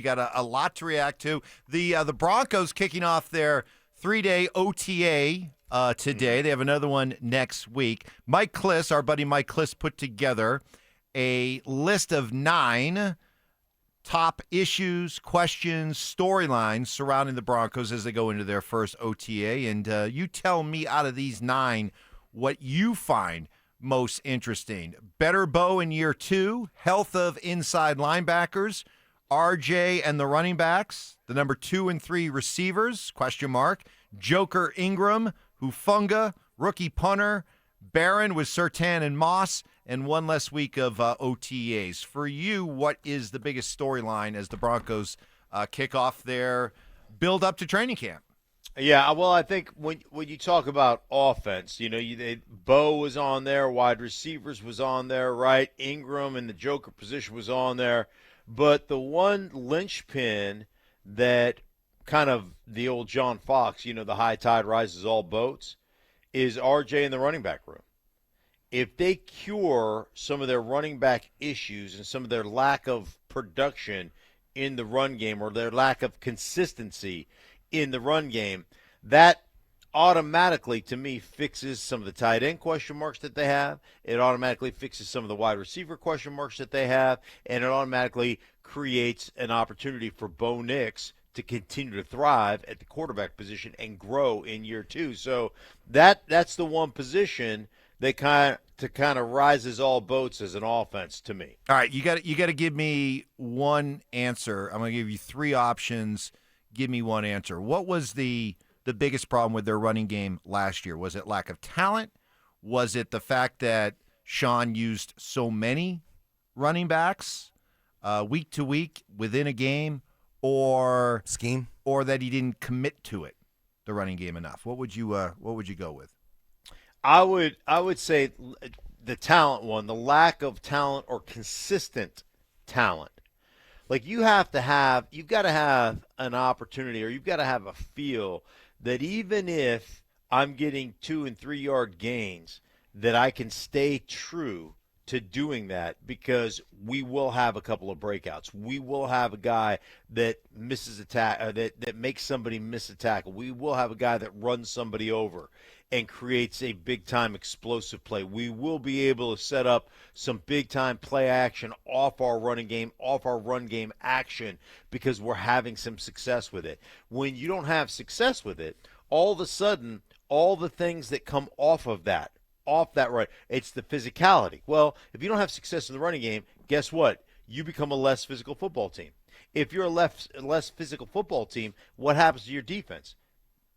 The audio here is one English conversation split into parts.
You got a lot to react to. The Broncos kicking off their 3-day OTA today. They have another one next week. Mike Kliss, our buddy Mike Kliss, put together a list of 9 top issues, questions, storylines surrounding the Broncos as they go into their first OTA. And you tell me out of these 9 what you find most interesting. Better bow in year 2, health of inside linebackers, RJ and the running backs, the number 2 and 3 receivers, question mark, Joker Ingram, Hufunga, rookie punter, Barron with Surtain and Moss, and one less week of OTAs. For you, what is the biggest storyline as the Broncos kick off their build up to training camp? Yeah, well, I think when you talk about offense, Bo was on there, wide receivers was on there, right? Ingram in the Joker position was on there. But the one linchpin that kind of the old John Fox, the high tide rises all boats, is RJ in the running back room. If they cure some of their running back issues and some of their lack of production in the run game or their lack of consistency in the run game, that automatically, to me, fixes some of the tight end question marks that they have. It automatically fixes some of the wide receiver question marks that they have, and it automatically creates an opportunity for Bo Nix to continue to thrive at the quarterback position and grow in year 2. So that's the one position that kind of rises all boats as an offense to me. All right, you got to give me one answer. I'm going to give you 3 options. Give me one answer. What was the biggest problem with their running game last year? Was it lack of talent? Was it the fact that Sean used so many running backs week to week within a game, or scheme, or that he didn't commit to it, the running game, enough? What would you go with? I would say the talent one, the lack of talent or consistent talent. Like you've got to have an opportunity, or you've got to have a feel that even if I'm getting 2 and 3 yard gains, that I can stay true to doing that, because we will have a couple of breakouts. We will have a guy that misses a that makes somebody miss a tackle. We will have a guy that runs somebody over and creates a big-time explosive play. We will be able to set up some big-time play action off our running game, off our run game action, because we're having some success with it. When you don't have success with it, all of a sudden, all the things that come off that run, it's the physicality. Well, if you don't have success in the running game, guess what? You become a less physical football team. If you're a less physical football team, what happens to your defense?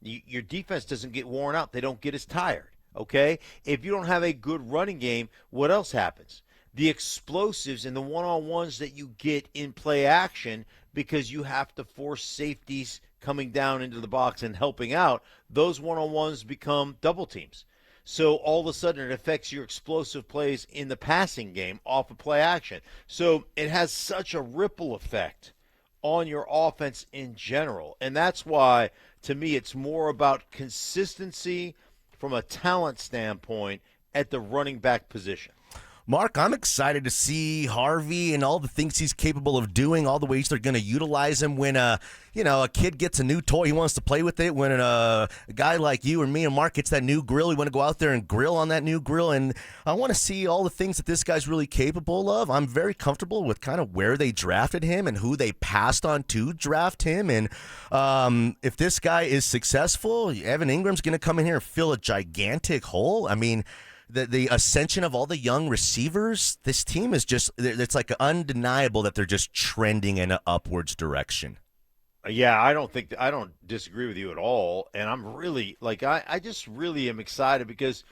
Your defense doesn't get worn out. They don't get as tired, okay? If you don't have a good running game, what else happens? The explosives and the one-on-ones that you get in play action, because you have to force safeties coming down into the box and helping out, those one-on-ones become double teams. So all of a sudden it affects your explosive plays in the passing game off of play action. So it has such a ripple effect on your offense in general. And that's why, to me, it's more about consistency from a talent standpoint at the running back position. Mark, I'm excited to see Harvey and all the things he's capable of doing, all the ways they're going to utilize him when a kid gets a new toy, he wants to play with it. When a guy like you and me and Mark gets that new grill, we want to go out there and grill on that new grill. And I want to see all the things that this guy's really capable of. I'm very comfortable with kind of where they drafted him and who they passed on to draft him. And if this guy is successful, Evan Ingram's going to come in here and fill a gigantic hole. I mean, the ascension of all the young receivers, this team is just, it's like undeniable that they're just trending in an upwards direction. Yeah, I don't disagree with you at all. And I'm really, I just really am excited because,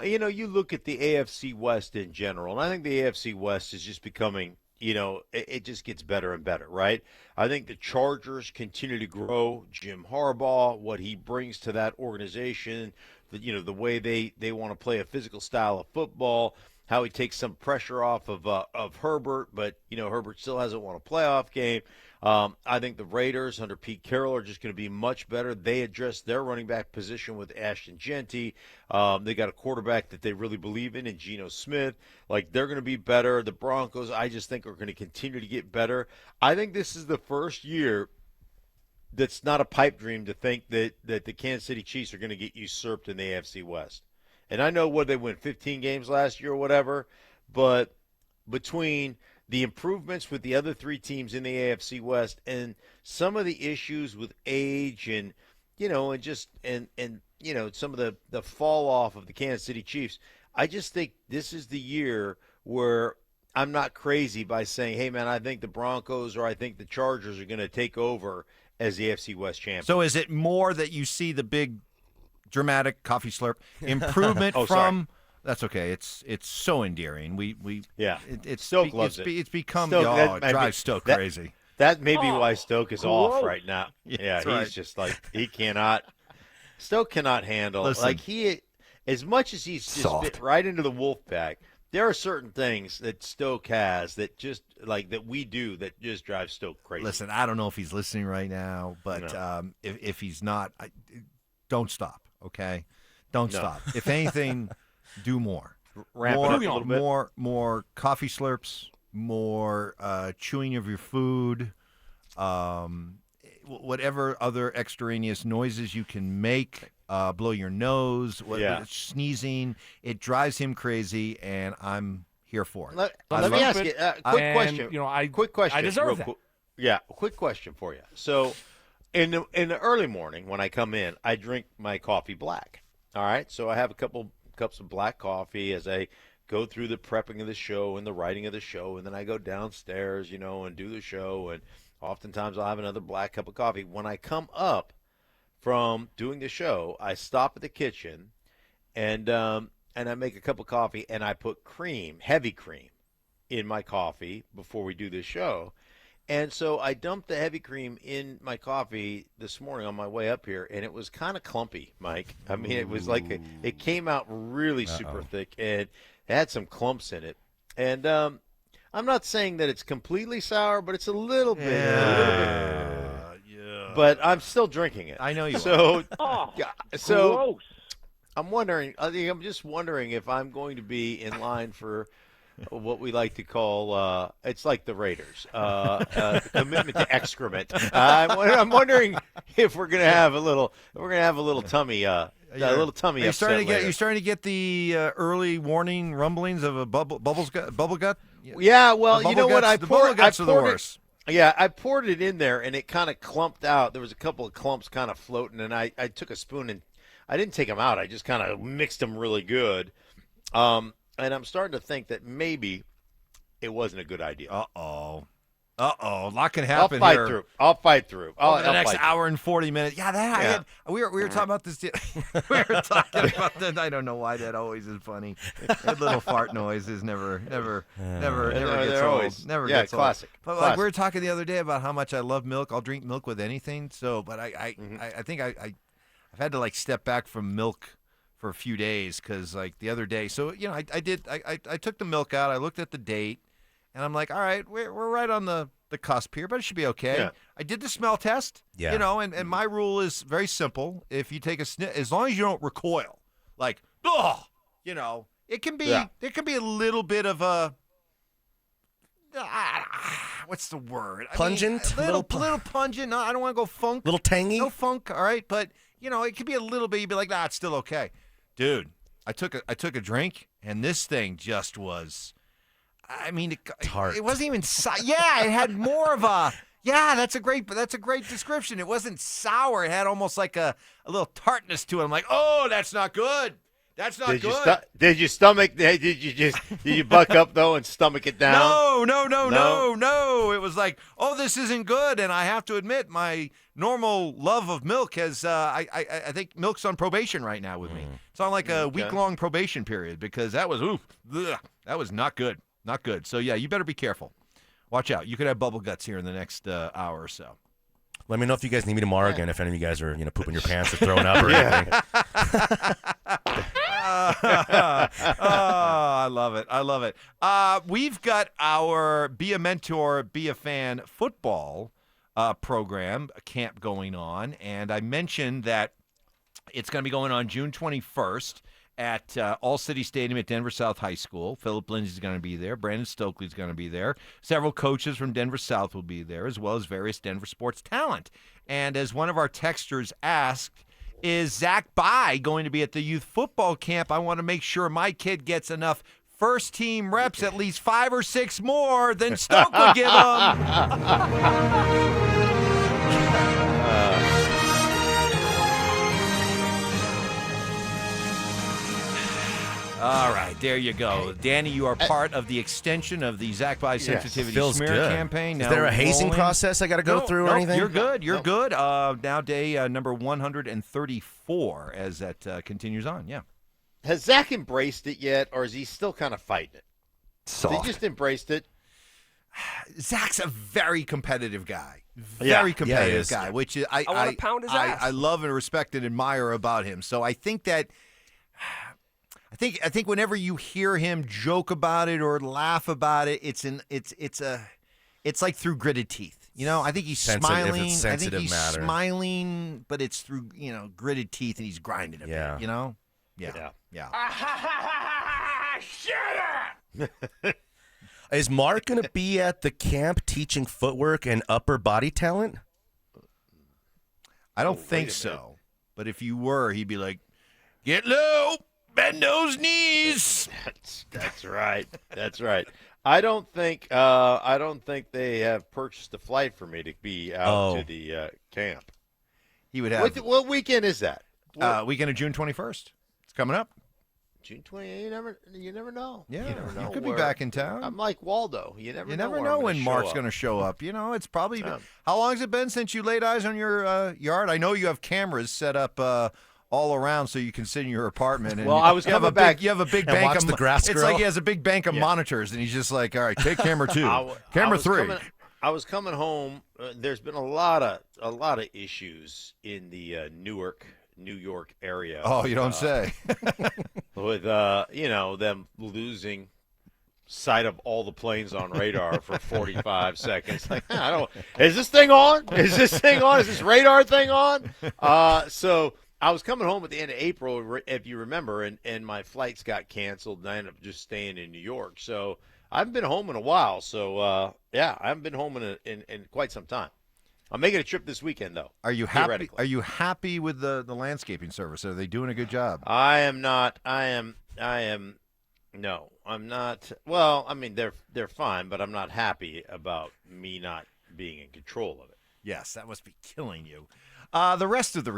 you look at the AFC West in general, and I think the AFC West is just becoming, it just gets better and better, right? I think the Chargers continue to grow. Jim Harbaugh, what he brings to that organization, the way they want to play a physical style of football. how he takes some pressure off of Herbert, but Herbert still hasn't won a playoff game. I think the Raiders under Pete Carroll are just going to be much better. They addressed their running back position with Ashton Genty. They got a quarterback that they really believe in Geno Smith. Like, they're going to be better. The Broncos, I just think, are going to continue to get better. I think this is the first year that's not a pipe dream to think that the Kansas City Chiefs are going to get usurped in the AFC West. And I know they won 15 games last year or whatever, but between the improvements with the other three teams in the AFC West and some of the issues with age and some of the fall off of the Kansas City Chiefs, I just think this is the year where I'm not crazy by saying, hey man, I think the Broncos or I think the Chargers are going to take over as the AFC West champion. So is it more that you see the big dramatic coffee slurp improvement from sorry. That's okay. It's so endearing. It's Stoke loves it. It's become Stoke, it drives Stoke crazy. That may be why Stoke is off right now. Yeah, he's right. just like he cannot. Stoke cannot handle. Listen, like as much as he's just fit right into the wolf pack. There are certain things that Stoke has that just like that we do that just drive Stoke crazy. Listen, I don't know if he's listening right now, but if he's not, don't stop. Okay, don't stop. If anything, do more. Ramp it up a little bit. More coffee slurps, more chewing of your food, whatever other extraneous noises you can make. Blow your nose, sneezing. It drives him crazy, and I'm here for it. Let me ask you a quick question. Quick question. I deserve that. Quick question for you. So, in the early morning when I come in, I drink my coffee black. All right. So I have a couple cups of black coffee as I go through the prepping of the show and the writing of the show, and then I go downstairs, and do the show, and oftentimes I'll have another black cup of coffee. When I come up from doing the show, I stop at the kitchen, and I make a cup of coffee, and I put heavy cream, in my coffee before we do this show. And so I dumped the heavy cream in my coffee this morning on my way up here, and it was kind of clumpy, Mike. I mean, it was like it came out really super thick, and it had some clumps in it. And I'm not saying that it's completely sour, but it's a little bit. Yeah. But I'm still drinking it. I know you so, Oh, so gross. I'm just wondering if I'm going to be in line for what we like to call it's like the Raiders, commitment to excrement. I'm wondering if we're gonna have a little tummy little tummy You're upset later. starting to get the early warning rumblings of a bubble gut. Yeah, well, you know what? The bubble guts are the worst. Yeah, I poured it in there, and it kind of clumped out. There was a couple of clumps kind of floating, and I took a spoon, and I didn't take them out. I just kind of mixed them really good. And I'm starting to think that maybe it wasn't a good idea. Uh-oh. A lot can happen I'll here. fight through. Over the next hour and 40 minutes. Yeah, we were talking about this. We were talking about that. I don't know why that always is funny. That little fart noise is never gets old. Never gets classic. old. But like we were talking the other day about how much I love milk. I'll drink milk with anything. So, but I think I've had to like step back from milk for a few days because like the other day. So I took the milk out. I looked at the date. And I'm like, all right, we're right on the cusp here, but it should be okay. Yeah. I did the smell test, and my rule is very simple. If you take a sniff, as long as you don't recoil, like, it can be a little bit of a, what's the word? Pungent? A little pungent. No, I don't want to go funk. Little tangy? No funk, all right? But, it could be a little bit. You'd be like, nah, it's still okay. Dude, I took a drink, and this thing just was... I mean, it wasn't even it had more of a that's a great description. It wasn't sour. It had almost like a little tartness to it. I'm like, oh, that's not good. That's not good. Did you buck up though and stomach it down? No. It was like, oh, this isn't good. And I have to admit, my normal love of milk has I think milk's on probation right now with me. It's on like a week-long probation period because that was that was not good. Not good. So, yeah, you better be careful. Watch out. You could have bubble guts here in the next hour or so. Let me know if you guys need me tomorrow again, if any of you guys are pooping your pants or throwing up or anything. I love it. I love it. We've got our Be a Mentor, Be a Fan football program, a camp going on. And I mentioned that it's going to be going on June 21st at All City Stadium at Denver South High School. Philip Lindsay's going to be there. Brandon Stokley's going to be there. Several coaches from Denver South will be there, as well as various Denver sports talent. And as one of our texters asked, is Zach By going to be at the youth football camp? I want to make sure my kid gets enough first-team reps, at least 5 or 6 more than Stoke would give him. All right, there you go. Danny, you are part of the extension of the Zach By Sensitivity Smear campaign. Now is there a hazing process I got to go through or anything? You're good. You're good. Now day number 134 as that continues on. Yeah. Has Zach embraced it yet, or is he still kind of fighting it? Soft. He just embraced it. Zach's a very competitive guy. Very competitive guy, which is, I want to pound his ass. I love and respect and admire about him. So I think that I think whenever you hear him joke about it or laugh about it, it's like through gritted teeth. You know, I think he's smiling. I think he's smiling, but it's through, gritted teeth, and he's grinding a bit, you know? Yeah. Shut up! Is Mark going to be at the camp teaching footwork and upper body talent? I don't think so. But if you were, he'd be like, get low. Bend those knees. That's right. That's right. I don't think they have purchased a flight for me to be out to the camp. He would have. What weekend is that? Weekend of June 21st. It's coming up. June 28th. You never know. Yeah, you never know. You could be back in town. I'm like Waldo. You never know when Mark's going to show up. It's probably. How long has it been since you laid eyes on your yard? I know you have cameras set up all around so you can sit in your apartment. And I was coming back. You have a big bank of the grass It's grow. like he has a big bank of monitors, and he's just like, all right, take camera 2, camera 3. I was coming home. There's been a lot of issues in the New York area. Oh, you don't say. With them losing sight of all the planes on radar for 45 seconds. Like, is this thing on? Is this radar thing on? So I was coming home at the end of April, if you remember, and my flights got canceled, and I ended up just staying in New York. So I haven't been home in a while. So, I haven't been home in quite some time. I'm making a trip this weekend, though. Are you happy? Are you happy with the landscaping service? Are they doing a good job? I am not. No, I'm not. Well, I mean, they're fine, but I'm not happy about me not being in control of it. Yes, that must be killing you. The rest of the